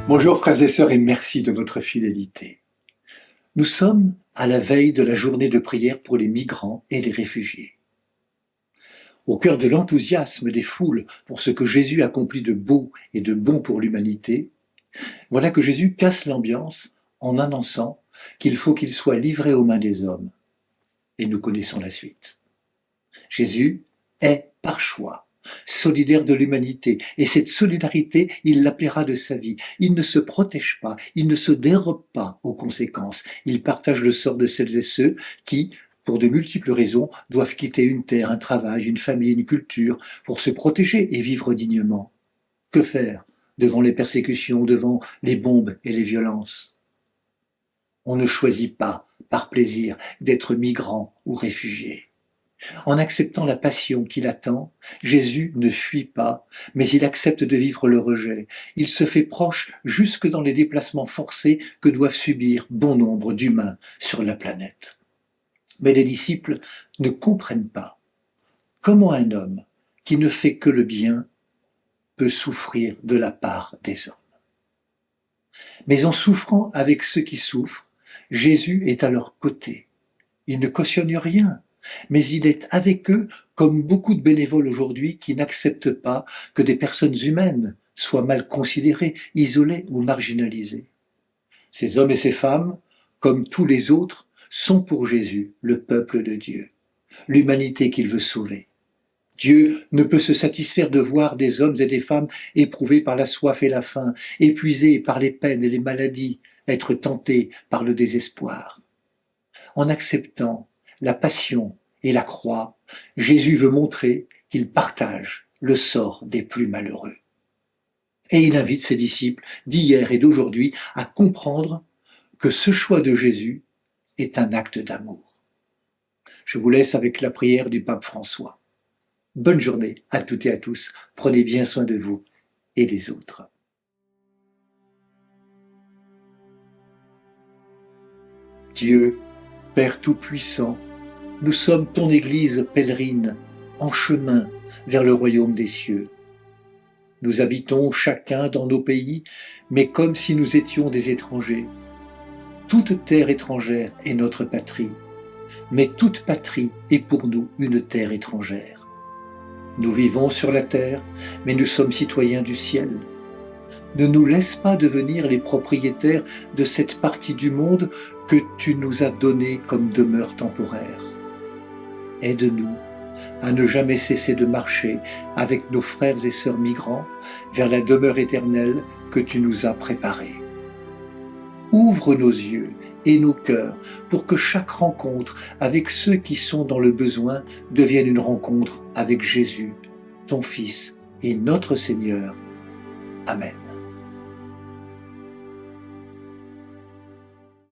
Bonjour frères et sœurs et merci de votre fidélité. Nous sommes à la veille de la journée de prière pour les migrants et les réfugiés. Au cœur de l'enthousiasme des foules pour ce que Jésus accomplit de beau et de bon pour l'humanité, voilà que Jésus casse l'ambiance en annonçant qu'il faut qu'il soit livré aux mains des hommes. Et nous connaissons la suite. Jésus est par choix solidaire de l'humanité, et cette solidarité, il l'appellera de sa vie. Il ne se protège pas, il ne se dérobe pas aux conséquences. Il partage le sort de celles et ceux qui, pour de multiples raisons, doivent quitter une terre, un travail, une famille, une culture, pour se protéger et vivre dignement. Que faire devant les persécutions, devant les bombes et les violences? On ne choisit pas, par plaisir, d'être migrant ou réfugié. En acceptant la passion qui l'attend, Jésus ne fuit pas, mais il accepte de vivre le rejet. Il se fait proche jusque dans les déplacements forcés que doivent subir bon nombre d'humains sur la planète. Mais les disciples ne comprennent pas comment un homme qui ne fait que le bien peut souffrir de la part des hommes. Mais en souffrant avec ceux qui souffrent, Jésus est à leur côté. Il ne cautionne rien, mais il est avec eux comme beaucoup de bénévoles aujourd'hui qui n'acceptent pas que des personnes humaines soient mal considérées, isolées ou marginalisées. Ces hommes et ces femmes, comme tous les autres, sont pour Jésus le peuple de Dieu, l'humanité qu'il veut sauver. Dieu ne peut se satisfaire de voir des hommes et des femmes éprouvés par la soif et la faim, épuisés par les peines et les maladies, être tentés par le désespoir. En acceptant la passion et la croix, Jésus veut montrer qu'il partage le sort des plus malheureux. Et il invite ses disciples d'hier et d'aujourd'hui à comprendre que ce choix de Jésus est un acte d'amour. Je vous laisse avec la prière du pape François. Bonne journée à toutes et à tous. Prenez bien soin de vous et des autres. Dieu, Père Tout-Puissant, nous sommes ton Église pèlerine, en chemin vers le royaume des cieux. Nous habitons chacun dans nos pays, mais comme si nous étions des étrangers. Toute terre étrangère est notre patrie, mais toute patrie est pour nous une terre étrangère. Nous vivons sur la terre, mais nous sommes citoyens du ciel. Ne nous laisse pas devenir les propriétaires de cette partie du monde que tu nous as donnée comme demeure temporaire. Aide-nous à ne jamais cesser de marcher avec nos frères et sœurs migrants vers la demeure éternelle que tu nous as préparée. Ouvre nos yeux et nos cœurs pour que chaque rencontre avec ceux qui sont dans le besoin devienne une rencontre avec Jésus, ton Fils et notre Seigneur. Amen.